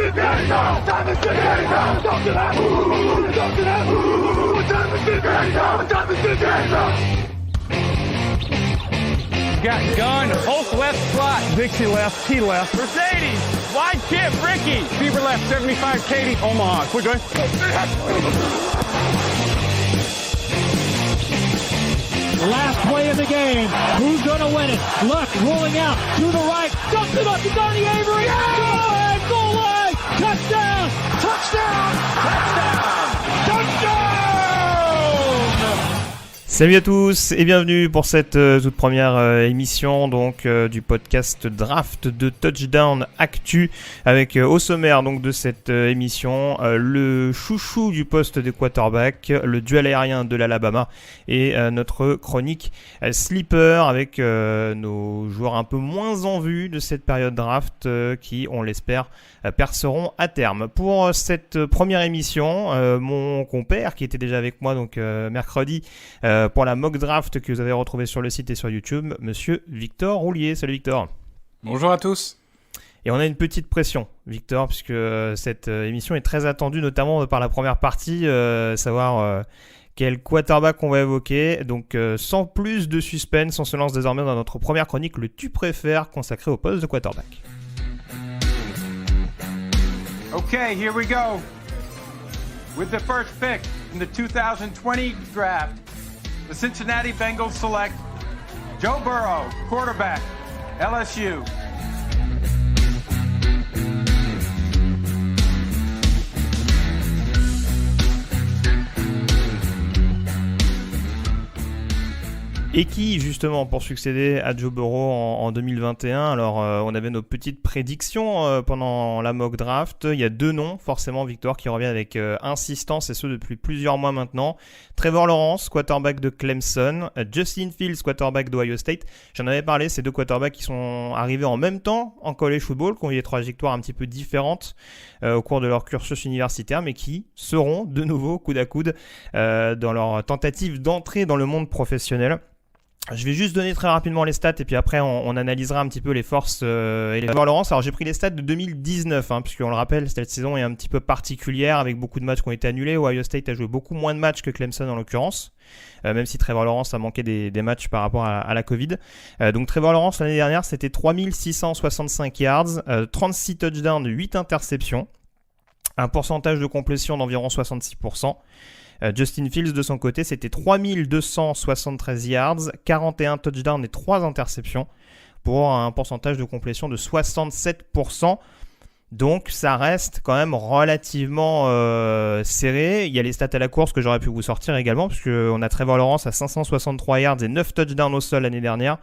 Got gun, Hulk left slot. Dixie left, T left. Mercedes, wide chip, Ricky. Bieber left, 75, Katie, Omaha. Quick, go Last play of the game. Who's going to win it? Luck rolling out to the right. Dumps it up to Donnie Avery. Go ahead, goal line. Touchdown. Touchdown. Touchdown. Touchdown. Salut à tous et bienvenue pour cette toute première émission donc du podcast Draft de Touchdown Actu avec au sommaire donc de cette émission le chouchou du poste de quarterback, le duel aérien de l'Alabama et notre chronique sleeper avec nos joueurs un peu moins en vue de cette période draft qui on l'espère perceront à terme. Pour cette première émission, mon compère qui était déjà avec moi donc mercredi pour la mock draft que vous avez retrouvée sur le site et sur YouTube, monsieur Victor Roulier. Salut Victor. Bonjour à tous. Et on a une petite pression, Victor, puisque cette émission est très attendue, notamment par la première partie, savoir quel quarterback on va évoquer. Donc sans plus de suspense, on se lance désormais dans notre première chronique, le Tu préfères, consacré au poste de quarterback. Okay, here we go. With the first pick in the 2020 draft, the Cincinnati Bengals select Joe Burrow, quarterback, LSU. Et qui, justement, pour succéder à Joe Burrow en 2021, alors on avait nos petites prédictions pendant la mock draft. Il y a deux noms, forcément, Victor, qui reviennent avec insistance, et ce depuis plusieurs mois maintenant. Trevor Lawrence, quarterback de Clemson. Justin Fields, quarterback d'Ohio State. J'en avais parlé, ces deux quarterbacks qui sont arrivés en même temps en college football, qui ont eu des trajectoires un petit peu différentes au cours de leur cursus universitaire, mais qui seront de nouveau coude à coude dans leur tentative d'entrer dans le monde professionnel. Je vais juste donner très rapidement les stats et puis après on analysera un petit peu les forces et les Lawrence. Alors j'ai pris les stats de 2019 puisqu'on le rappelle, cette saison est un petit peu particulière avec beaucoup de matchs qui ont été annulés. Ohio State a joué beaucoup moins de matchs que Clemson en l'occurrence, même si Trevor Lawrence a manqué des matchs par rapport à la Covid. Donc Trevor Lawrence l'année dernière c'était 3665 yards, 36 touchdowns, 8 interceptions, un pourcentage de complétion d'environ 66%. Justin Fields de son côté c'était 3273 yards, 41 touchdowns et 3 interceptions pour un pourcentage de complétion de 67%. Donc ça reste quand même relativement serré. Il y a les stats à la course que j'aurais pu vous sortir également, puisqu'on a Trevor Lawrence à 563 yards et 9 touchdowns au sol l'année dernière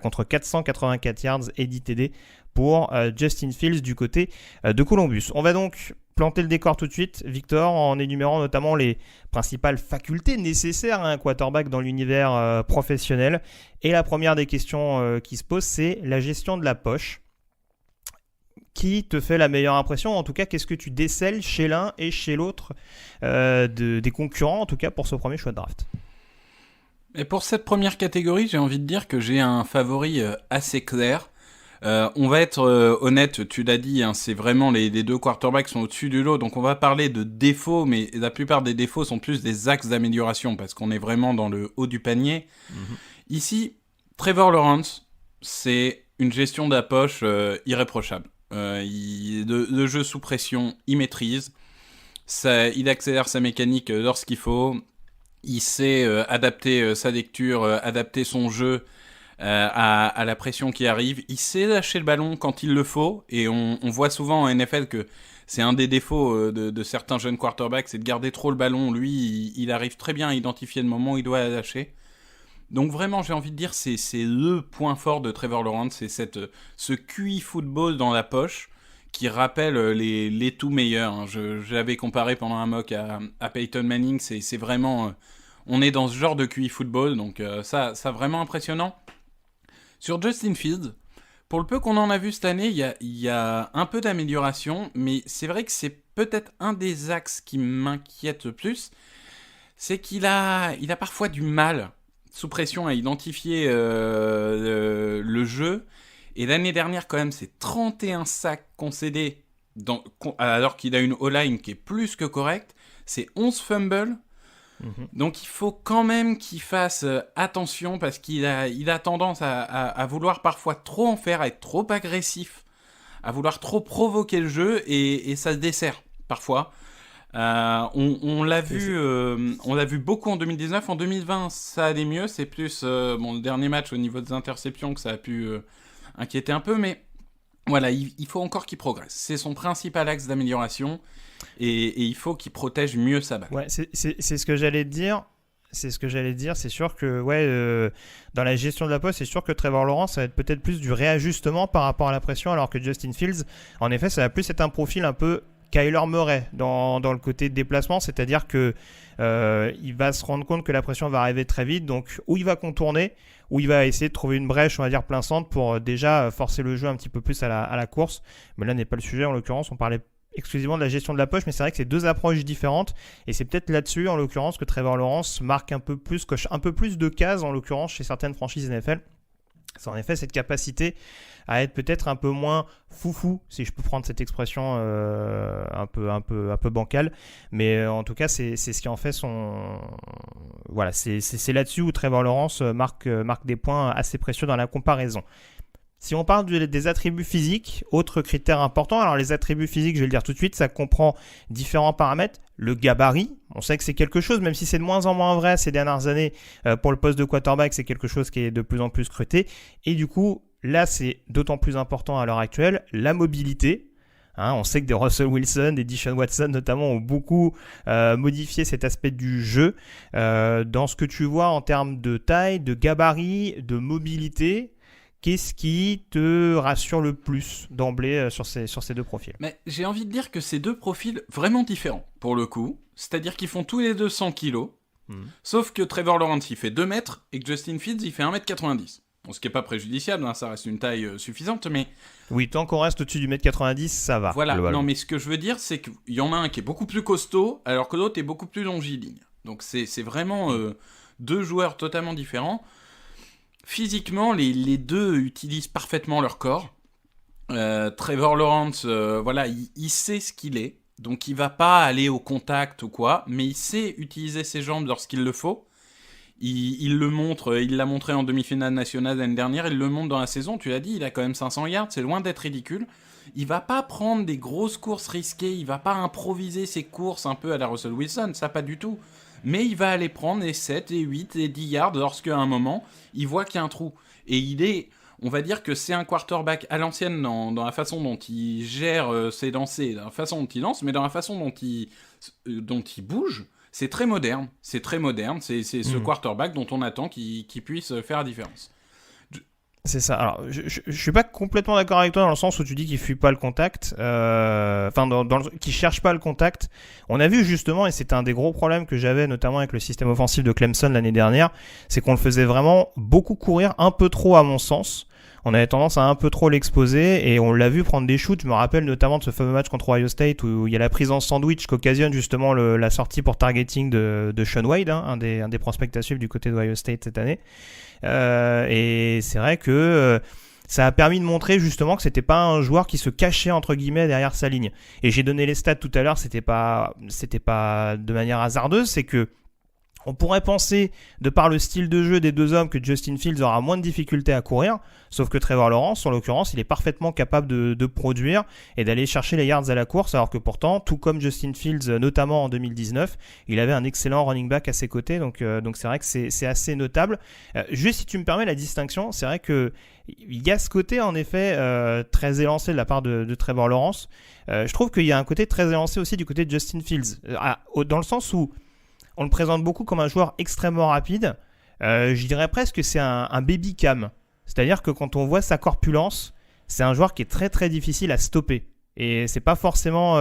contre 484 yards et 10 TD pour Justin Fields du côté de Columbus. On va donc planter le décor tout de suite, Victor, en énumérant notamment les principales facultés nécessaires à un quarterback dans l'univers professionnel. Et la première des questions qui se pose, c'est la gestion de la poche. Qui te fait la meilleure impression? En tout cas, qu'est-ce que tu décèles chez l'un et chez l'autre des concurrents, en tout cas pour ce premier choix de draft? Et pour cette première catégorie, j'ai envie de dire que j'ai un favori assez clair. On va être honnête, tu l'as dit, c'est vraiment les deux quarterbacks sont au-dessus du lot, donc on va parler de défauts, mais la plupart des défauts sont plus des axes d'amélioration, parce qu'on est vraiment dans le haut du panier. Ici, Trevor Lawrence, c'est une gestion de la poche irréprochable. Le jeu sous pression, il maîtrise, il accélère sa mécanique lorsqu'il faut, il sait adapter sa lecture, adapter son jeu à la pression qui arrive. Il sait lâcher le ballon quand il le faut, et on voit souvent en NFL que c'est un des défauts de certains jeunes quarterbacks, c'est de garder trop le ballon. Lui, il arrive très bien à identifier le moment où il doit la lâcher. Donc vraiment, j'ai envie de dire, c'est le point fort de Trevor Lawrence, c'est ce QI football dans la poche qui rappelle les tout meilleurs. Je l'avais comparé pendant un mock à Peyton Manning, c'est vraiment... on est dans ce genre de QI football, donc ça vraiment impressionnant. Sur Justin Fields, pour le peu qu'on en a vu cette année, il y a un peu d'amélioration, mais c'est vrai que c'est peut-être un des axes qui m'inquiète le plus, c'est qu'il a parfois du mal, sous pression, à identifier le jeu. Et l'année dernière, quand même, c'est 31 sacs concédés alors qu'il a une O-line qui est plus que correcte, c'est 11 fumbles. Donc il faut quand même qu'il fasse attention parce qu'il a tendance à vouloir parfois trop en faire, à être trop agressif, à vouloir trop provoquer le jeu et ça se dessert parfois. On l'a vu beaucoup en 2019. En 2020, ça allait mieux. C'est plus le dernier match au niveau des interceptions que ça a pu inquiéter un peu, mais voilà, il faut encore qu'il progresse. C'est son principal axe d'amélioration. Et il faut qu'il protège mieux sa balle. Ouais, c'est ce que j'allais te dire. C'est sûr que dans la gestion de la poste, c'est sûr que Trevor Lawrence, ça va être peut-être plus du réajustement par rapport à la pression, alors que Justin Fields, en effet, ça va plus être un profil un peu Kyler Murray dans le côté déplacement, c'est-à-dire que il va se rendre compte que la pression va arriver très vite, donc où il va contourner, où il va essayer de trouver une brèche, on va dire plein centre, pour déjà forcer le jeu un petit peu plus à la course. Mais là n'est pas le sujet, en l'occurrence, on parlait exclusivement de la gestion de la poche, mais c'est vrai que c'est deux approches différentes, et c'est peut-être là-dessus, en l'occurrence, que Trevor Lawrence coche un peu plus de cases, en l'occurrence, chez certaines franchises NFL. C'est en effet cette capacité à être peut-être un peu moins foufou, si je peux prendre cette expression un peu bancale, mais en tout cas c'est ce qui en fait son... Voilà, c'est là-dessus où Trevor Lawrence marque des points assez précieux dans la comparaison. Si on parle des attributs physiques, autre critère important, alors les attributs physiques, je vais le dire tout de suite, ça comprend différents paramètres. Le gabarit, on sait que c'est quelque chose, même si c'est de moins en moins vrai ces dernières années, pour le poste de quarterback, c'est quelque chose qui est de plus en plus scruté. Et du coup, là, c'est d'autant plus important à l'heure actuelle, la mobilité. On sait que des Russell Wilson, des Deshaun Watson notamment ont beaucoup modifié cet aspect du jeu. Dans ce que tu vois en termes de taille, de gabarit, de mobilité, qu'est-ce qui te rassure le plus d'emblée sur ces deux profils ? Mais j'ai envie de dire que c'est deux profils vraiment différents, pour le coup. C'est-à-dire qu'ils font tous les deux 100 kilos. Sauf que Trevor Lawrence, il fait 2 mètres et que Justin Fields, il fait 1m90. Bon, ce qui n'est pas préjudiciable, ça reste une taille suffisante, mais... Oui, tant qu'on reste au-dessus du 1m90, ça va. Voilà, non, mais ce que je veux dire, c'est qu'il y en a un qui est beaucoup plus costaud, alors que l'autre est beaucoup plus longiligne. Donc c'est vraiment deux joueurs totalement différents. Physiquement, les deux utilisent parfaitement leur corps. Trevor Lawrence, il sait ce qu'il est. Donc il va pas aller au contact ou quoi, mais il sait utiliser ses jambes lorsqu'il le faut. Il le montre, il l'a montré en demi-finale nationale l'année dernière, il le montre dans la saison, tu l'as dit, il a quand même 500 yards, c'est loin d'être ridicule. Il va pas prendre des grosses courses risquées, il va pas improviser ses courses un peu à la Russell Wilson, ça pas du tout. Mais il va aller prendre les 7, les 8, les 10 yards lorsqu'à un moment, il voit qu'il y a un trou. Et on va dire que c'est un quarterback à l'ancienne dans la façon dont il gère ses lancers, dans la façon dont il lance, mais dans la façon dont il bouge, c'est très moderne. C'est ce quarterback dont on attend qu'il puisse faire la différence. C'est ça. Alors, je suis pas complètement d'accord avec toi dans le sens où tu dis qu'il fuit pas le contact, qu'il cherche pas le contact. On a vu justement, et c'était un des gros problèmes que j'avais notamment avec le système offensif de Clemson l'année dernière, c'est qu'on le faisait vraiment beaucoup courir, un peu trop à mon sens. On avait tendance à un peu trop l'exposer et on l'a vu prendre des shoots. Je me rappelle notamment de ce fameux match contre Ohio State où il y a la prise en sandwich qu'occasionne justement la sortie pour targeting de Sean Wade, un des prospects à suivre du côté d'Ohio State cette année. Et c'est vrai que ça a permis de montrer justement que c'était pas un joueur qui se cachait entre guillemets derrière sa ligne. Et j'ai donné les stats tout à l'heure, c'était pas de manière hasardeuse, c'est que on pourrait penser, de par le style de jeu des deux hommes, que Justin Fields aura moins de difficultés à courir, sauf que Trevor Lawrence, en l'occurrence, il est parfaitement capable de produire et d'aller chercher les yards à la course, alors que pourtant, tout comme Justin Fields, notamment en 2019, il avait un excellent running back à ses côtés, donc c'est vrai que c'est assez notable. Juste si tu me permets la distinction, c'est vrai que il y a ce côté, en effet, très élancé de la part de Trevor Lawrence. Je trouve qu'il y a un côté très élancé aussi du côté de Justin Fields, dans le sens où on le présente beaucoup comme un joueur extrêmement rapide. Je dirais presque que c'est un baby cam. C'est-à-dire que quand on voit sa corpulence, c'est un joueur qui est très très difficile à stopper. Et c'est pas forcément...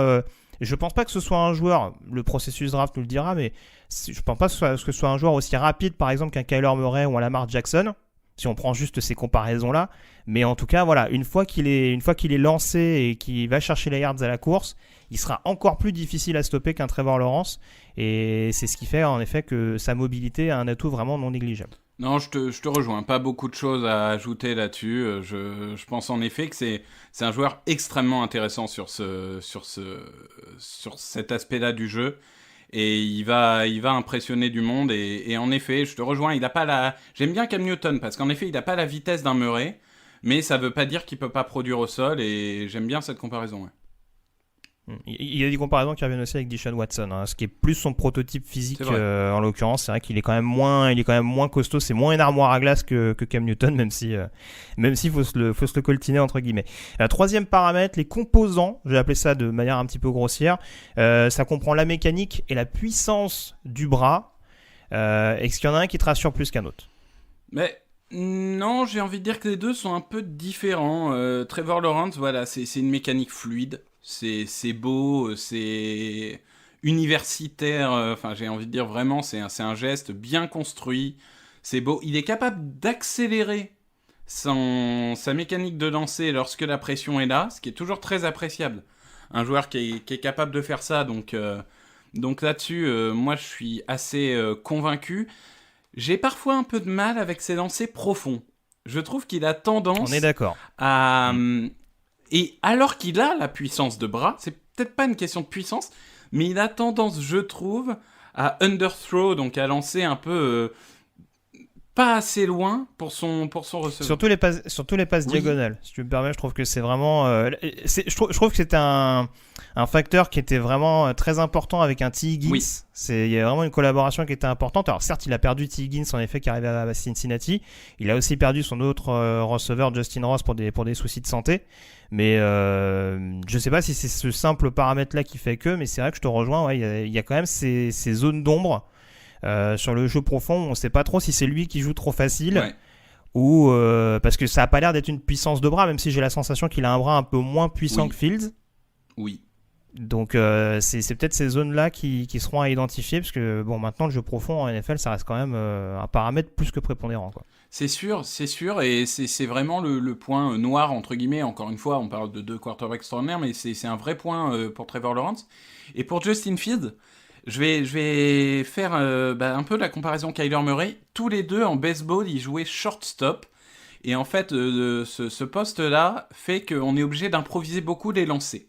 je pense pas que ce soit un joueur, le processus draft nous le dira, mais je pense pas que ce soit un joueur aussi rapide par exemple qu'un Kyler Murray ou un Lamar Jackson, si on prend juste ces comparaisons-là. Mais en tout cas, voilà, une fois qu'il est lancé et qu'il va chercher les yards à la course, il sera encore plus difficile à stopper qu'un Trevor Lawrence. Et c'est ce qui fait en effet que sa mobilité a un atout vraiment non négligeable. Non, je te rejoins. Pas beaucoup de choses à ajouter là-dessus. Je pense en effet que c'est un joueur extrêmement intéressant sur cet aspect-là du jeu. Et il va impressionner du monde. Et en effet, je te rejoins. Il a pas j'aime bien Cam Newton parce qu'en effet, il n'a pas la vitesse d'un Murray, mais ça veut pas dire qu'il peut pas produire au sol. Et j'aime bien cette comparaison. Ouais. Il y a des comparaisons qui reviennent aussi avec Deshaun Watson, ce qui est plus son prototype physique en l'occurrence. C'est vrai qu'il est quand même moins costaud, c'est moins une armoire à glace que Cam Newton, même si faut se le coltiner entre guillemets. Troisième paramètre, les composants, je vais appeler ça de manière un petit peu grossière. Ça comprend la mécanique et la puissance du bras. Est-ce qu'il y en a un qui te rassure plus qu'un autre? Mais non, j'ai envie de dire que les deux sont un peu différents. Trevor Lawrence, voilà, c'est une mécanique fluide. C'est beau, c'est universitaire, enfin j'ai envie de dire vraiment, c'est un geste bien construit, c'est beau. Il est capable d'accélérer sa mécanique de lancer lorsque la pression est là, ce qui est toujours très appréciable. Un joueur qui est capable de faire ça, donc là-dessus, moi je suis assez convaincu. J'ai parfois un peu de mal avec ses lancers profonds. Je trouve qu'il a tendance On est d'accord. à... Et alors qu'il a la puissance de bras, c'est peut-être pas une question de puissance, mais il a tendance, je trouve, à underthrow, donc à lancer un peu pas assez loin pour son receveur. Surtout les passes diagonales, si tu me permets, je trouve que c'est vraiment... je trouve que c'était un facteur qui était vraiment très important avec un T. Higgins. Oui. Il y a vraiment une collaboration qui était importante. Alors certes, il a perdu T. Higgins, en effet, qui arrivait à Cincinnati. Il a aussi perdu son autre receveur, Justin Ross, pour des soucis de santé. Mais je sais pas si c'est ce simple paramètre-là qui fait que, mais c'est vrai que je te rejoins, ouais, il y a quand même ces zones d'ombre sur le jeu profond. On sait pas trop si c'est lui qui joue trop facile, Ouais. ou parce que ça a pas l'air d'être une puissance de bras, même si j'ai la sensation qu'il a un bras un peu moins puissant que Fields. Oui. Donc c'est peut-être ces zones-là qui seront à identifier, parce que bon, maintenant le jeu profond en NFL, ça reste quand même un paramètre plus que prépondérant, quoi. C'est sûr, et c'est vraiment le point noir, entre guillemets. Encore une fois, on parle de deux quarterbacks extraordinaires, mais c'est un vrai point pour Trevor Lawrence. Et pour Justin Fields, je vais faire un peu la comparaison Kyler Murray. Tous les deux, en baseball, ils jouaient shortstop. Et en fait, ce poste-là fait qu'on est obligé d'improviser beaucoup les lancers.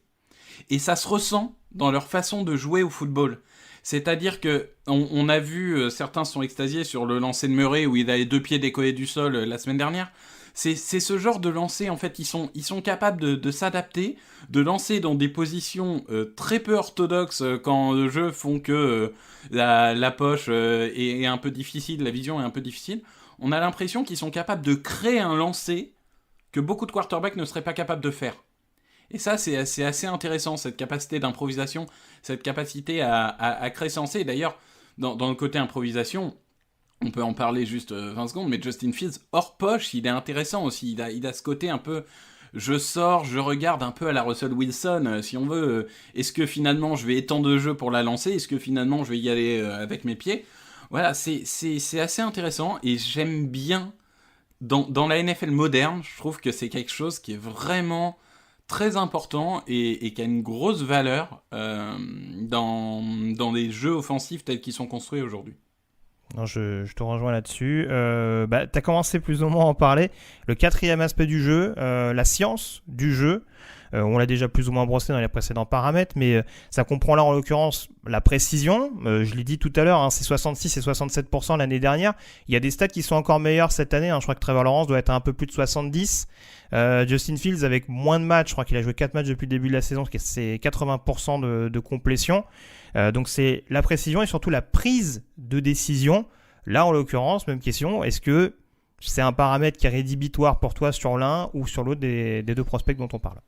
Et ça se ressent dans leur façon de jouer au football. C'est-à-dire que on a vu, certains sont extasiés sur le lancer de Murray où il a les deux pieds décollés du sol la semaine dernière. C'est ce genre de lancer, en fait, ils sont capables de s'adapter, de lancer dans des positions très peu orthodoxes quand le jeu font que la poche est un peu difficile, la vision est un peu difficile. On a l'impression qu'ils sont capables de créer un lancer que beaucoup de quarterbacks ne seraient pas capables de faire. Et ça, c'est assez intéressant, cette capacité d'improvisation, cette capacité à créer son lancer. Et d'ailleurs, dans le côté improvisation, on peut en parler juste 20 secondes, mais Justin Fields, hors poche, il est intéressant aussi. Il a ce côté un peu, je sors, je regarde un peu à la Russell Wilson, si on veut. Est-ce que finalement, je vais étendre le jeu pour la lancer? Est-ce que finalement, je vais y aller avec mes pieds? Voilà, c'est assez intéressant, et j'aime bien, dans la NFL moderne, je trouve que c'est quelque chose qui est vraiment très important et qui a une grosse valeur dans les jeux offensifs tels qu'ils sont construits aujourd'hui. Non, je te rejoins là-dessus. Tu as commencé plus ou moins à en parler. Le quatrième aspect du jeu, la science du jeu. On l'a déjà plus ou moins brossé dans les précédents paramètres, mais ça comprend là en l'occurrence la précision. Je l'ai dit tout à l'heure, c'est 66 et 67% l'année dernière. Il y a des stats qui sont encore meilleurs cette année. Je crois que Trevor Lawrence doit être à un peu plus de 70. Justin Fields avec moins de matchs, je crois qu'il a joué 4 matchs depuis le début de la saison, c'est 80% de complétion. Donc c'est la précision et surtout la prise de décision. Là en l'occurrence, même question, est-ce que c'est un paramètre qui est rédhibitoire pour toi sur l'un ou sur l'autre des deux prospects dont on parle?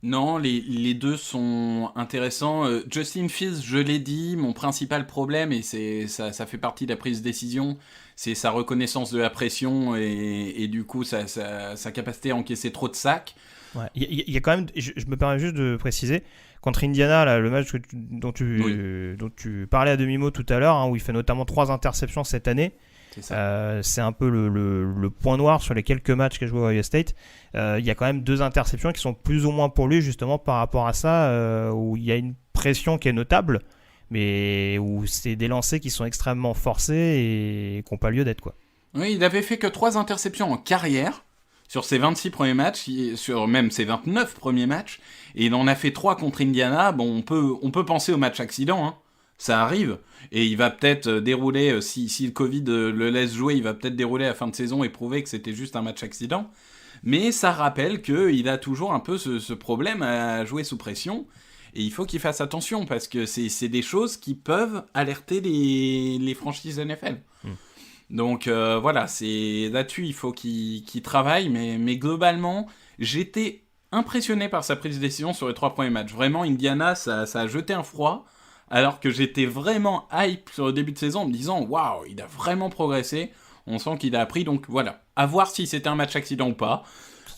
Non, les deux sont intéressants. Justin Fields, je l'ai dit, mon principal problème, et ça fait partie de la prise de décision, c'est sa reconnaissance de la pression et du coup sa capacité à encaisser trop de sacs. Ouais. Il y a quand même, je me permets juste de préciser, contre Indiana, là, le match dont tu parlais à demi-mot tout à l'heure, où il fait notamment 3 interceptions cette année. C'est un peu le point noir sur les quelques matchs qu'a joué Ohio State. Il y a quand même 2 interceptions qui sont plus ou moins pour lui, justement par rapport à ça, où il y a une pression qui est notable, mais où c'est des lancers qui sont extrêmement forcés et qui n'ont pas lieu d'être, quoi. Oui, il avait fait que 3 interceptions en carrière sur ses 26 premiers matchs, sur même ses 29 premiers matchs, et il en a fait 3 contre Indiana. Bon, on peut penser au match accident, hein. Ça arrive, et il va peut-être dérouler, si le Covid le laisse jouer, il va peut-être dérouler à la fin de saison et prouver que c'était juste un match accident. Mais ça rappelle qu'il a toujours un peu ce problème à jouer sous pression, et il faut qu'il fasse attention, parce que c'est des choses qui peuvent alerter les franchises NFL. Donc voilà, là-dessus, il faut qu'il travaille, mais globalement, j'étais impressionné par sa prise de décision sur les 3 premiers matchs. Vraiment, Indiana, ça a jeté un froid, alors que j'étais vraiment hype sur le début de saison en me disant « Waouh, il a vraiment progressé ». On sent qu'il a appris, donc voilà. À voir si c'était un match accident ou pas.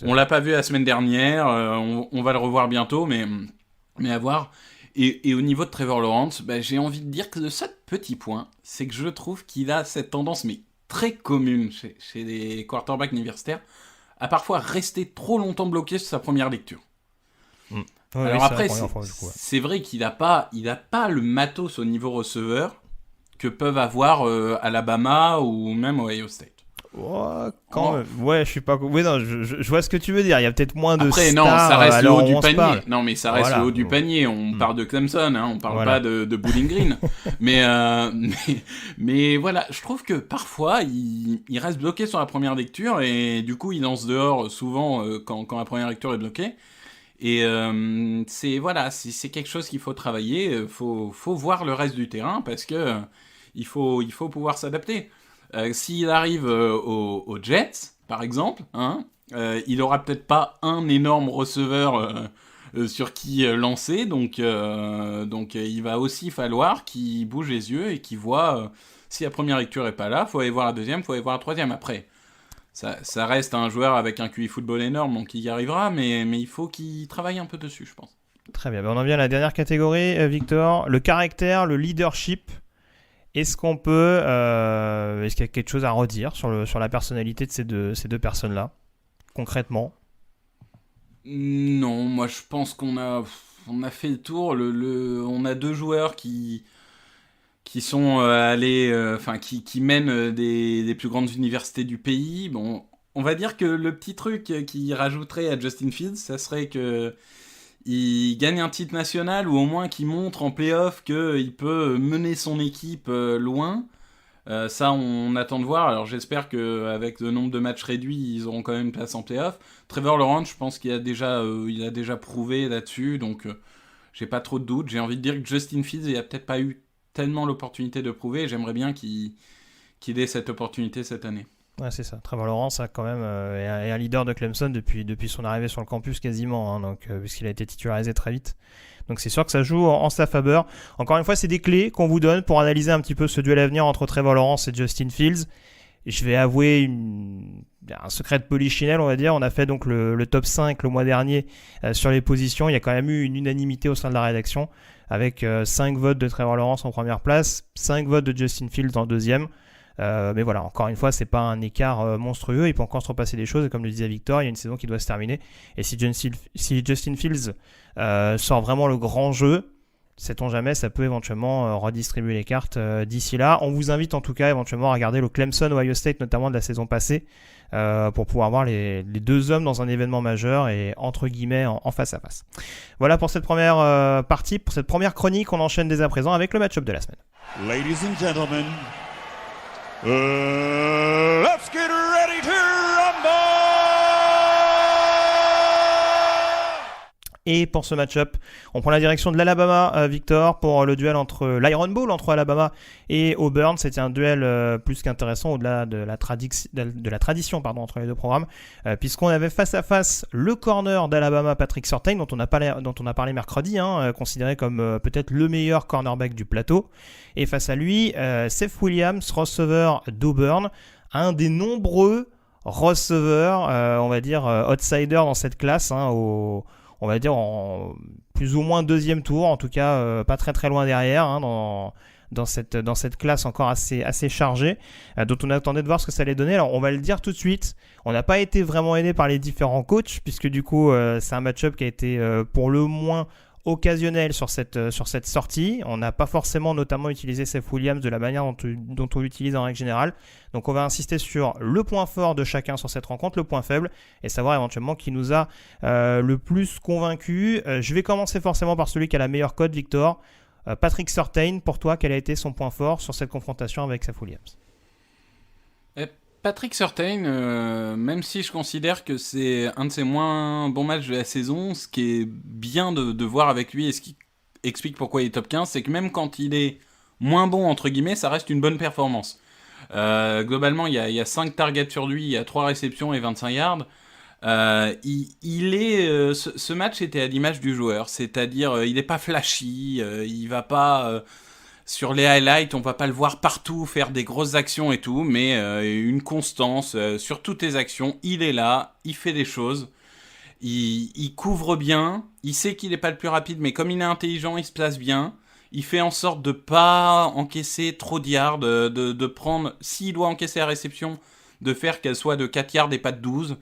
On l'a pas vu la semaine dernière, on va le revoir bientôt, mais à voir. Et au niveau de Trevor Lawrence, j'ai envie de dire que le seul petit point, c'est que je trouve qu'il a cette tendance, mais très commune chez les quarterbacks universitaires, à parfois rester trop longtemps bloqué sur sa première lecture. Ouais, alors oui, après, fois, c'est vrai qu'il n'a pas le matos au niveau receveur que peuvent avoir Alabama ou même Ohio State. Ouais, ouais, je suis pas. Oui, non, je vois ce que tu veux dire. Il y a peut-être moins de après, stars. non, ça reste le haut du panier. Parle. Non, mais ça reste Voilà. le haut du panier. On parle de Clemson, hein, on parle pas de Bowling Green. mais voilà, je trouve que parfois il reste bloqué sur la première lecture et du coup il lance dehors souvent quand la première lecture est bloquée. Et c'est quelque chose qu'il faut travailler. Faut voir le reste du terrain parce que il faut pouvoir s'adapter. S'il arrive aux Jets, par exemple, hein, il aura peut-être pas un énorme receveur sur qui lancer, donc il va aussi falloir qu'il bouge les yeux et qu'il voit si la première lecture est pas là, faut aller voir la deuxième, faut aller voir la troisième. Après, ça reste un joueur avec un QI football énorme, donc il y arrivera, mais il faut qu'il travaille un peu dessus, je pense. Très bien, on en vient à la dernière catégorie, Victor, le caractère, le leadership. Est-ce qu'il y a quelque chose à redire sur la personnalité de ces deux personnes-là, concrètement? Non, moi je pense qu'on a fait le tour. On a 2 joueurs qui sont allés, qui mènent des plus grandes universités du pays. Bon, on va dire que le petit truc qui rajouterait à Justin Fields, ça serait que il gagne un titre national ou au moins qu'il montre en play-off qu'il peut mener son équipe loin. Ça, on attend de voir. Alors, j'espère qu'avec le nombre de matchs réduits, ils auront quand même une place en play-off. Trevor Lawrence, je pense qu'il a déjà prouvé là-dessus. Donc, j'ai pas trop de doutes. J'ai envie de dire que Justin Fields, il a peut-être pas eu tellement l'opportunité de prouver. J'aimerais bien qu'il ait cette opportunité cette année. Ouais, c'est ça. Trevor Lawrence a quand même est un leader de Clemson depuis son arrivée sur le campus quasiment, hein, donc puisqu'il a été titularisé très vite. Donc c'est sûr que ça joue en sa faveur. Encore une fois, c'est des clés qu'on vous donne pour analyser un petit peu ce duel à venir entre Trevor Lawrence et Justin Fields. Et je vais avouer un secret de polichinelle, on va dire. On a fait donc le top 5 le mois dernier sur les positions. Il y a quand même eu une unanimité au sein de la rédaction avec 5 votes de Trevor Lawrence en première place, 5 votes de Justin Fields en deuxième. Mais voilà, encore une fois, c'est pas un écart monstrueux. Il peut encore se repasser des choses. Et comme le disait Victor, il y a une saison qui doit se terminer. Et si Justin Fields sort vraiment le grand jeu, sait-on jamais, ça peut éventuellement redistribuer les cartes d'ici là. On vous invite en tout cas éventuellement à regarder le Clemson Ohio State, notamment de la saison passée, pour pouvoir voir les deux hommes dans un événement majeur et entre guillemets en face à face. Voilà pour cette première partie, pour cette première chronique. On enchaîne dès à présent avec le match-up de la semaine. Ladies and gentlemen, let's get ready to rumble! Et pour ce match-up, on prend la direction de l'Alabama, Victor, pour le duel entre l'Iron Bowl entre Alabama et Auburn. C'était un duel plus qu'intéressant au-delà de la tradition entre les deux programmes, puisqu'on avait face à face le corner d'Alabama, Patrick Surtain, dont on a parlé mercredi, considéré comme peut-être le meilleur cornerback du plateau. Et face à lui, Seth Williams, receveur d'Auburn, un des nombreux receveurs, on va dire, outsiders dans cette classe, on va dire en plus ou moins deuxième tour, en tout cas pas très très loin derrière, dans cette classe encore assez chargée, dont on attendait de voir ce que ça allait donner. Alors on va le dire tout de suite, on n'a pas été vraiment aidé par les différents coachs, puisque du coup c'est un match-up qui a été pour le moins occasionnel sur cette sortie. On n'a pas forcément notamment utilisé Seth Williams de la manière dont on l'utilise en règle générale. Donc on va insister sur le point fort de chacun sur cette rencontre, le point faible, et savoir éventuellement qui nous a le plus convaincu. Je vais commencer forcément par celui qui a la meilleure cote, Victor. Patrick Surtain, pour toi, quel a été son point fort sur cette confrontation avec Seth Williams? Patrick Surtain, même si je considère que c'est un de ses moins bons matchs de la saison, ce qui est bien de voir avec lui et ce qui explique pourquoi il est top 15, c'est que même quand il est moins bon, entre guillemets, ça reste une bonne performance. Globalement, il y a 5 targets sur lui, il y a 3 réceptions et 25 yards. Ce match était à l'image du joueur, c'est-à-dire il n'est pas flashy, il va pas... sur les highlights, on va pas le voir partout faire des grosses actions et tout, mais une constance sur toutes les actions. Il est là, il fait des choses, il couvre bien, il sait qu'il n'est pas le plus rapide, mais comme il est intelligent, il se place bien. Il fait en sorte de pas encaisser trop de yards, de prendre, s'il doit encaisser la réception, de faire qu'elle soit de 4 yards et pas de 12.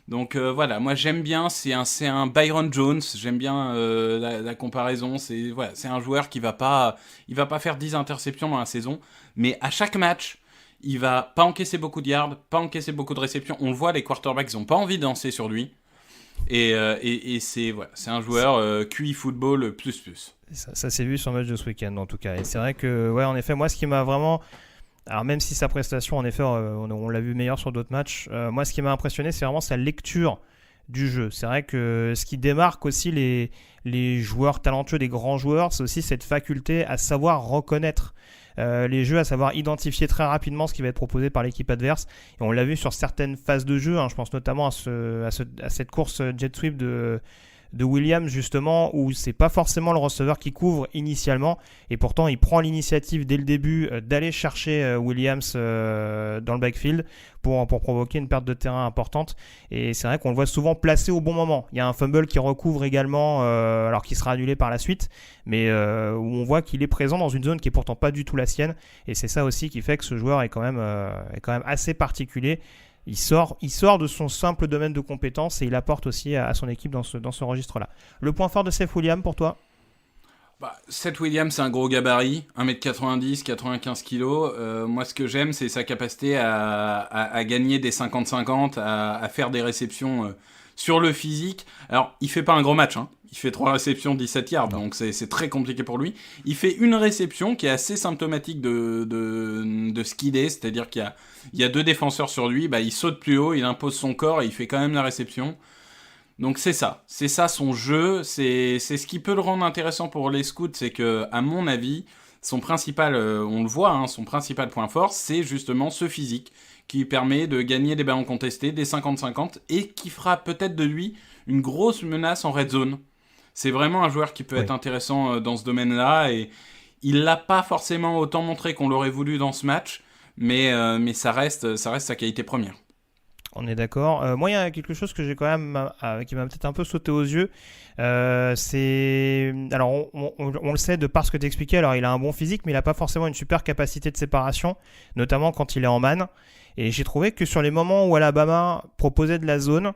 Donc voilà, moi j'aime bien, c'est un Byron Jones, j'aime bien la comparaison, c'est un joueur qui va pas faire 10 interceptions dans la saison, mais à chaque match, il va pas encaisser beaucoup de yards, pas encaisser beaucoup de réceptions. On le voit, les quarterbacks n'ont pas envie de danser sur lui, et c'est un joueur QI football plus. Ça s'est vu sur le match de ce week-end en tout cas, et c'est vrai que en effet, moi ce qui m'a vraiment... Alors même si sa prestation, en effet, on l'a vu meilleur sur d'autres matchs, moi ce qui m'a impressionné, c'est vraiment sa lecture du jeu. C'est vrai que ce qui démarque aussi les joueurs talentueux, des grands joueurs, c'est aussi cette faculté à savoir reconnaître les jeux, à savoir identifier très rapidement ce qui va être proposé par l'équipe adverse. Et on l'a vu sur certaines phases de jeu, je pense notamment à cette course jet sweep de Williams justement, où c'est pas forcément le receveur qui couvre initialement, et pourtant il prend l'initiative dès le début d'aller chercher Williams dans le backfield pour provoquer une perte de terrain importante. Et c'est vrai qu'on le voit souvent placé au bon moment. Il y a un fumble qui recouvre également, alors qu'il sera annulé par la suite, mais où on voit qu'il est présent dans une zone qui est pourtant pas du tout la sienne, et c'est ça aussi qui fait que ce joueur est quand même assez particulier. Il sort de son simple domaine de compétences et il apporte aussi à son équipe dans ce registre-là. Le point fort de Seth Williams pour toi? Seth Williams, c'est un gros gabarit, 1m90, 95 kg. Moi, ce que j'aime, c'est sa capacité à gagner des 50-50, à faire des réceptions sur le physique. Alors, il fait pas un gros match, Il fait 3 réceptions, 17 yards, donc c'est très compliqué pour lui. Il fait une réception qui est assez symptomatique de ce qu'il est, c'est-à-dire qu'il y a 2 défenseurs sur lui, il saute plus haut, il impose son corps et il fait quand même la réception. Donc c'est ça son jeu, c'est ce qui peut le rendre intéressant pour les scouts, c'est que, à mon avis, son principal, on le voit, son principal point fort, c'est justement ce physique qui lui permet de gagner des ballons contestés, des 50-50, et qui fera peut-être de lui une grosse menace en red zone. C'est vraiment un joueur qui peut être intéressant dans ce domaine-là, et il l'a pas forcément autant montré qu'on l'aurait voulu dans ce match, mais ça reste sa qualité première. On est d'accord. Moi, il y a quelque chose que j'ai quand même, qui m'a peut-être un peu sauté aux yeux. Alors, on le sait de par ce que tu expliquais. Alors, il a un bon physique, mais il n'a pas forcément une super capacité de séparation, notamment quand il est en man. Et j'ai trouvé que sur les moments où Alabama proposait de la zone,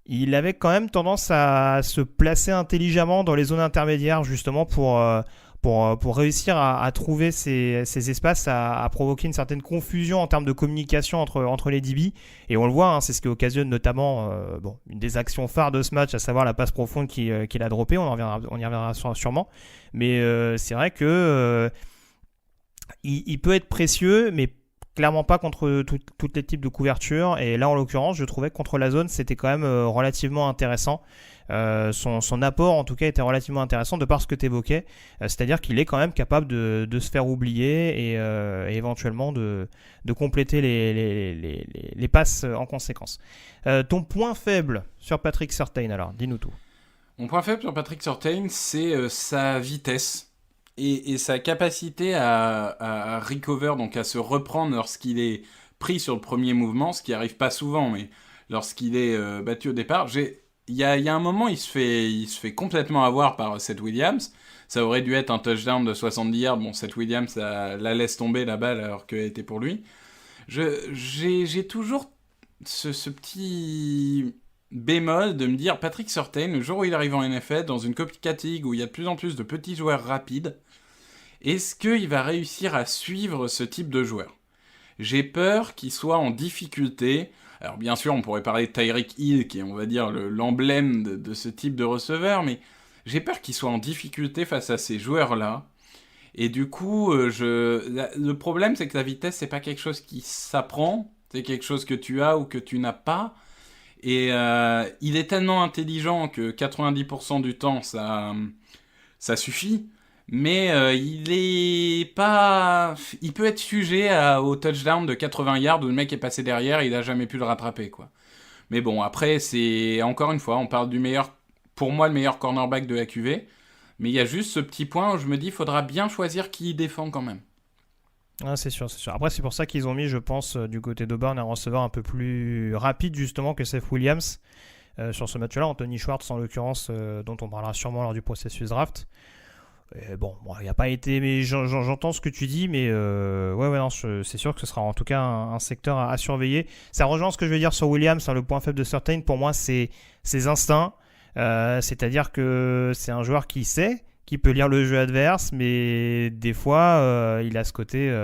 il avait quand même tendance à se placer intelligemment dans les zones intermédiaires, justement pour réussir à trouver ces espaces, à provoquer une certaine confusion en termes de communication entre les DB. Et on le voit, c'est ce qui occasionne notamment une des actions phares de ce match, à savoir la passe profonde qu'il a droppée. On y reviendra sûrement. Mais c'est vrai que il peut être précieux, mais clairement pas contre tous les types de couverture. Et là, en l'occurrence, je trouvais que contre la zone, c'était quand même relativement intéressant. Son apport en tout cas était relativement intéressant de par ce que tu évoquais, c'est-à-dire qu'il est quand même capable de se faire oublier et éventuellement de compléter les passes en conséquence. Ton point faible sur Patrick Surtain, alors dis-nous tout. Mon point faible sur Patrick Surtain, c'est sa vitesse et sa capacité à recover, donc à se reprendre lorsqu'il est pris sur le premier mouvement, ce qui arrive pas souvent, mais lorsqu'il est battu au départ. Il y a un moment, il se fait complètement avoir par Seth Williams. Ça aurait dû être un touchdown de 70 yards. Bon, Seth Williams la laisse tomber la balle alors qu'elle était pour lui. J'ai toujours ce petit bémol de me dire Patrick Surtain, le jour où il arrive en NFL, dans une Copycat League où il y a de plus en plus de petits joueurs rapides, est-ce qu'il va réussir à suivre ce type de joueur ? J'ai peur qu'il soit en difficulté. Alors bien sûr, on pourrait parler de Tyreek Hill, qui est, on va dire, l'emblème de ce type de receveur, mais j'ai peur qu'il soit en difficulté face à ces joueurs-là. Et du coup, le problème, c'est que la vitesse, c'est pas quelque chose qui s'apprend, c'est quelque chose que tu as ou que tu n'as pas. Et il est tellement intelligent que 90% du temps, ça suffit. Mais il peut être sujet au touchdown de 80 yards où le mec est passé derrière et il a jamais pu le rattraper, quoi. Mais bon, après, c'est encore une fois, on parle du meilleur, pour moi, le meilleur cornerback de la QV. Mais il y a juste ce petit point où je me dis, il faudra bien choisir qui il défend quand même. Ah, c'est sûr, c'est sûr. Après, c'est pour ça qu'ils ont mis, je pense, du côté d'Auburn, un receveur un peu plus rapide, justement, que Seth Williams sur ce match-là. Anthony Schwartz, en l'occurrence, dont on parlera sûrement lors du processus draft. Et bon, il n'y a pas été... Mais j'entends ce que tu dis, mais non, c'est sûr que ce sera en tout cas un secteur à surveiller. Ça rejoint ce que je veux dire sur Williams, le point faible de Surtain, pour moi, c'est ses instincts. C'est-à-dire que c'est un joueur qui sait, qui peut lire le jeu adverse, mais des fois, il a ce côté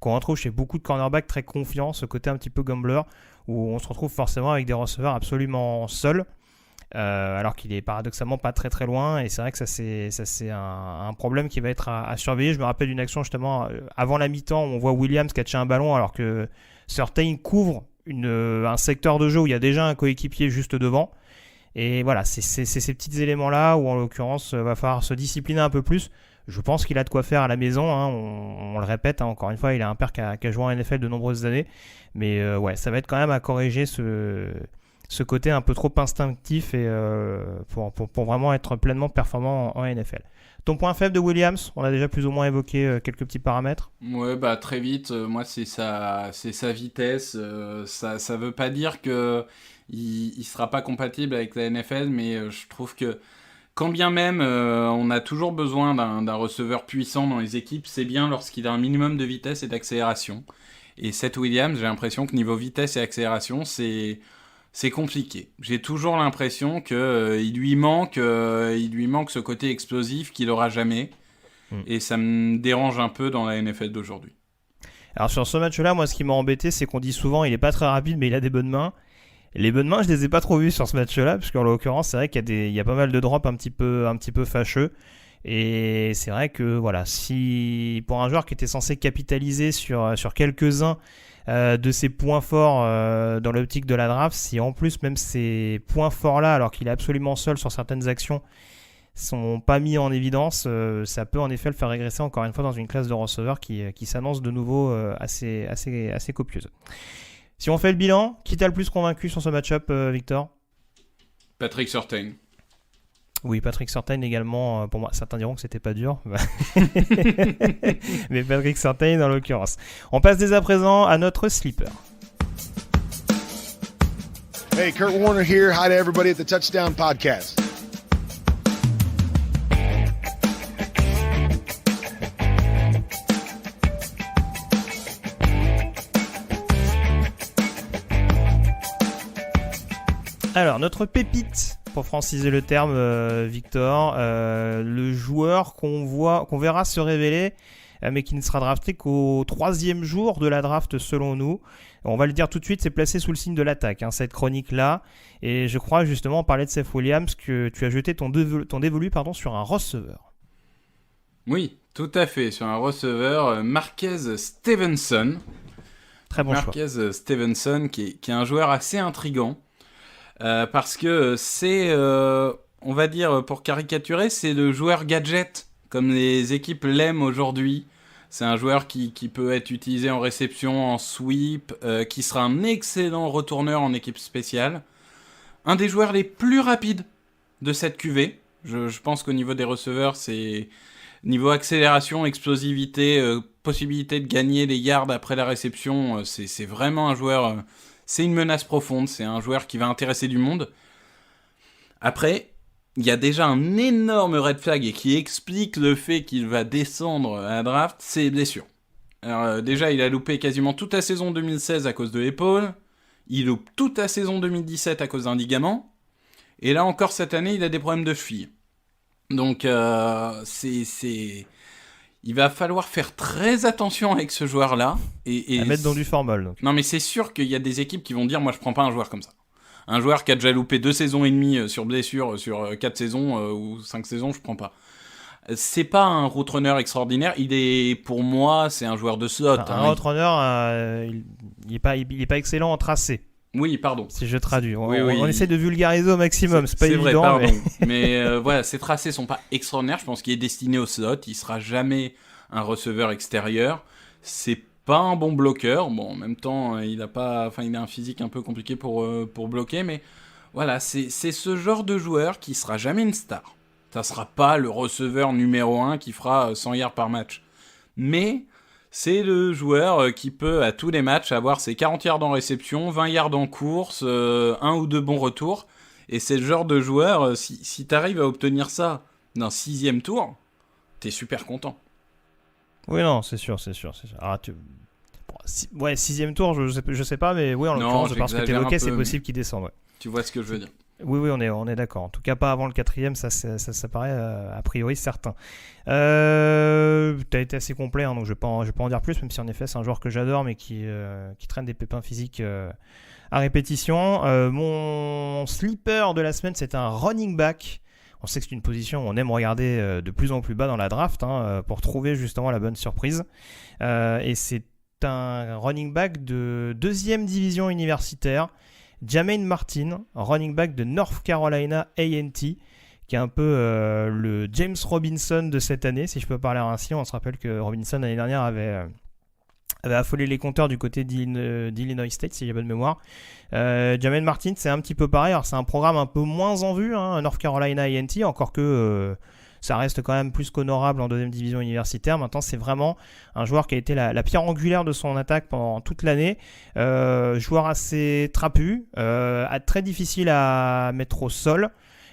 qu'on retrouve chez beaucoup de cornerbacks très confiants, ce côté un petit peu gambler, où on se retrouve forcément avec des receveurs absolument seuls, alors qu'il est paradoxalement pas très très loin, et c'est vrai que ça c'est un problème qui va être à surveiller. Je me rappelle d'une action justement avant la mi-temps où on voit Williams catcher un ballon alors que Surtain couvre un secteur de jeu où il y a déjà un coéquipier juste devant. Et voilà, c'est ces petits éléments-là où, en l'occurrence, va falloir se discipliner un peu plus. Je pense qu'il a de quoi faire à la maison. Hein. On le répète, hein, encore une fois, il a un père qui a joué en NFL de nombreuses années. Mais ça va être quand même à corriger ce côté un peu trop instinctif et, pour vraiment être pleinement performant en NFL. Ton point faible de Williams, on a déjà plus ou moins évoqué quelques petits paramètres. Ouais, très vite, moi c'est sa vitesse. Ça veut pas dire que il sera pas compatible avec la NFL, mais je trouve que quand bien même on a toujours besoin d'un receveur puissant dans les équipes, c'est bien lorsqu'il a un minimum de vitesse et d'accélération. Et Seth Williams, j'ai l'impression que niveau vitesse et accélération, c'est compliqué. J'ai toujours l'impression qu'il lui manque ce côté explosif qu'il aura jamais. Et ça me dérange un peu dans la NFL d'aujourd'hui. Alors sur ce match-là, moi ce qui m'a embêté, c'est qu'on dit souvent il est pas très rapide, mais il a des bonnes mains. Les bonnes mains, je les ai pas trop vues sur ce match-là, parce qu'en l'occurrence, c'est vrai qu'il y a pas mal de drops un petit peu fâcheux. Et c'est vrai que voilà, si pour un joueur qui était censé capitaliser sur quelques-uns de ses points forts dans l'optique de la draft, si en plus même ces points forts-là, alors qu'il est absolument seul sur certaines actions, sont pas mis en évidence, ça peut en effet le faire régresser encore une fois dans une classe de receveurs qui s'annonce de nouveau assez copieuse. Si on fait le bilan, qui t'a le plus convaincu sur ce match-up, Victor ? Patrick Surtain. Oui, Patrick Surtain également, pour moi. Certains diront que c'était pas dur. Mais Patrick Surtain en l'occurrence. On passe dès à présent à notre sleeper. Hey, Kurt Warner here. Hi to everybody at the Touchdown Podcast. Alors, notre pépite, pour franciser le terme, Victor, le joueur qu'on verra se révéler, mais qui ne sera drafté qu'au 3e jour de la draft selon nous. On va le dire tout de suite, c'est placé sous le signe de l'attaque, hein, cette chronique-là. Et je crois justement, on parlait de Seth Williams, que tu as jeté ton dévolu sur un receveur. Oui, tout à fait, sur un receveur, Marquez Stevenson. Très bon choix. Marquez Stevenson, qui est un joueur assez intriguant. Parce que c'est, on va dire, pour caricaturer, c'est le joueur gadget, comme les équipes l'aiment aujourd'hui. C'est un joueur qui peut être utilisé en réception, en sweep, qui sera un excellent retourneur en équipe spéciale. Un des joueurs les plus rapides de cette QV. Je pense qu'au niveau des receveurs, c'est niveau accélération, explosivité, possibilité de gagner les yards après la réception, c'est vraiment un joueur... c'est une menace profonde, c'est un joueur qui va intéresser du monde. Après, il y a déjà un énorme red flag et qui explique le fait qu'il va descendre à la draft, c'est les blessures. Alors déjà, il a loupé quasiment toute la saison 2016 à cause de l'épaule. Il loupe toute la saison 2017 à cause d'un ligament. Et là encore, cette année, il a des problèmes de cheville. Donc, il va falloir faire très attention avec ce joueur-là. Et à mettre dans du formol. Donc. Non, mais c'est sûr qu'il y a des équipes qui vont dire, moi, je prends pas un joueur comme ça. Un joueur qui a déjà loupé 2 saisons et demie sur blessure, sur 4 saisons ou 5 saisons, je prends pas. C'est pas un route runner extraordinaire. Pour moi, c'est un joueur de slot. Un route runner, il est pas excellent en tracé. Oui, pardon. Si je traduis. On Oui. essaie de vulgariser au maximum. C'est pas évident. Vrai, pardon. Mais, mais voilà, ses tracés sont pas extraordinaires. Je pense qu'il est destiné au slot. Il sera jamais un receveur extérieur. C'est pas un bon bloqueur. Bon, en même temps, il a un physique un peu compliqué pour bloquer, mais voilà, c'est ce genre de joueur qui sera jamais une star. Ça sera pas le receveur numéro 1 qui fera 100 yards par match. Mais c'est le joueur qui peut, à tous les matchs, avoir ses 40 yards en réception, 20 yards en course, 1 ou 2 bons retours. Et c'est le genre de joueur, si t'arrives à obtenir ça d'un 6e tour, t'es super content. Oui, non, c'est sûr. Alors, 6e tour, je sais pas, mais oui, en l'occurrence, parce que t'évoquais, c'est possible qu'il descende. Ouais. Tu vois ce que je veux dire. Oui, on est d'accord. En tout cas, pas avant le 4e, ça paraît a priori certain. T'as été assez complet, hein, donc je vais pas en dire plus, même si en effet, c'est un joueur que j'adore, mais qui traîne des pépins physiques à répétition. Mon sleeper de la semaine, c'est un running back. On sait que c'est une position où on aime regarder de plus en plus bas dans la draft pour trouver justement la bonne surprise. Et c'est un running back de 2e division universitaire, Jermaine Martin, running back de North Carolina A&T, qui est un peu le James Robinson de cette année, si je peux parler ainsi. On se rappelle que Robinson, l'année dernière, avait affolé les compteurs du côté d'Illinois State, si j'ai bonne mémoire. Jermaine Martin, c'est un petit peu pareil. Alors, c'est un programme un peu moins en vue, North Carolina A&T, encore que ça reste quand même plus qu'honorable en 2e division universitaire. Maintenant, c'est vraiment un joueur qui a été la pierre angulaire de son attaque pendant toute l'année. Joueur assez trapu, très difficile à mettre au sol.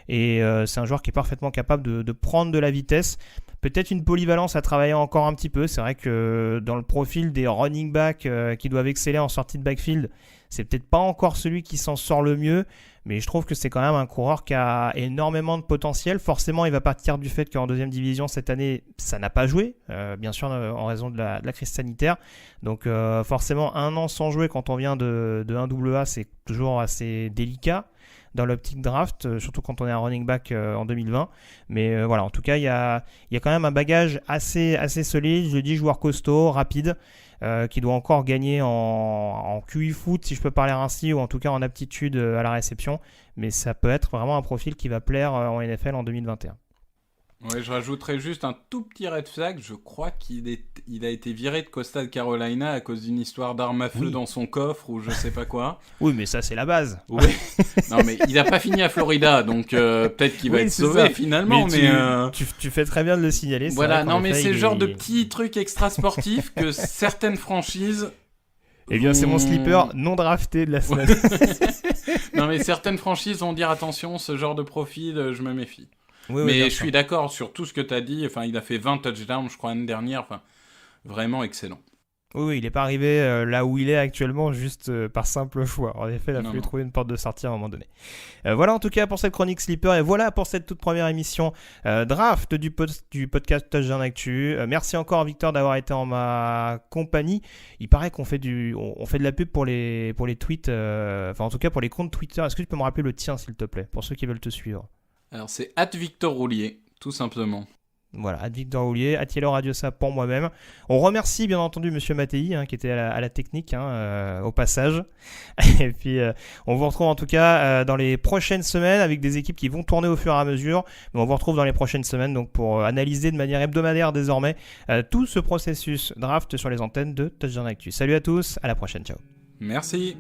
Et c'est un joueur qui est parfaitement capable de prendre de la vitesse. Peut-être une polyvalence à travailler encore un petit peu. C'est vrai que dans le profil des running backs qui doivent exceller en sortie de backfield, c'est peut-être pas encore celui qui s'en sort le mieux. Mais je trouve que c'est quand même un coureur qui a énormément de potentiel. Forcément, il va partir du fait qu'en 2e division cette année, ça n'a pas joué, bien sûr en raison de la crise sanitaire. Donc forcément, 1 an sans jouer quand on vient de 1AA, c'est toujours assez délicat dans l'optique draft, surtout quand on est un running back en 2020. Mais voilà, en tout cas, il y a quand même un bagage assez solide. Je le dis, joueur costaud, rapide, qui doit encore gagner en QI foot, si je peux parler ainsi, ou en tout cas en aptitude à la réception. Mais ça peut être vraiment un profil qui va plaire en NFL en 2021. Ouais, je rajouterais juste un tout petit red flag. Je crois qu'il a été viré de Coastal Carolina à cause d'une histoire d'arme à feu dans son coffre ou je sais pas quoi. Oui, mais ça, c'est la base. Oui. Non, mais il a pas fini à Florida, donc peut-être qu'il va être sauvé finalement. Mais tu fais très bien de le signaler. Voilà, non, mais c'est le genre de petits trucs extra-sportifs que certaines franchises... Eh bien, c'est mon sleeper non drafté de la semaine. Non, mais certaines franchises vont dire attention, ce genre de profil, je me méfie. Oui, mais je suis d'accord sur tout ce que tu as dit. Enfin, il a fait 20 touchdowns, je crois, l'année dernière. Enfin, vraiment excellent. Oui, il n'est pas arrivé là où il est actuellement juste par simple choix. En effet, il a fallu trouver une porte de sortie à un moment donné. Voilà en tout cas pour cette chronique Sleeper et voilà pour cette toute première émission draft du podcast Touchdown Actu. Merci encore Victor d'avoir été en ma compagnie. Il paraît qu'on fait on fait de la pub pour les tweets, enfin en tout cas pour les comptes Twitter. Est-ce que tu peux me rappeler le tien s'il te plaît, pour ceux qui veulent te suivre? Alors c'est @VictorRoulier, tout simplement. Voilà, @VictorRoulier, @YellowRadioSA pour moi-même. On remercie bien entendu Monsieur Mattei qui était à la technique au passage. Et puis on vous retrouve en tout cas dans les prochaines semaines avec des équipes qui vont tourner au fur et à mesure. Mais on vous retrouve dans les prochaines semaines donc pour analyser de manière hebdomadaire désormais tout ce processus draft sur les antennes de Touchdown Actu. Salut à tous, à la prochaine, ciao. Merci.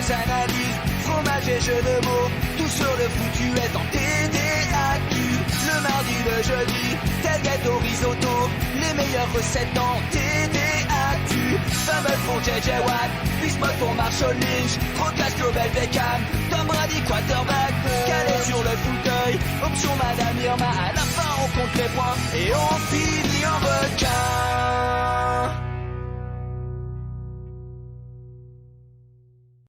Analyse, fromage et jeux de mots, tout sur le foutu est en TDAQ. Le mardi, le jeudi, tailgate au risotto, les meilleures recettes en TDAQ. Fumble pour JJ Watt, Bismuth pour Marshall Lynch, Rocas Global Beckham, Tom Brady quarterback, calé sur le fauteuil, option Madame Irma, à la fin on compte les points et on finit en mode Ciao.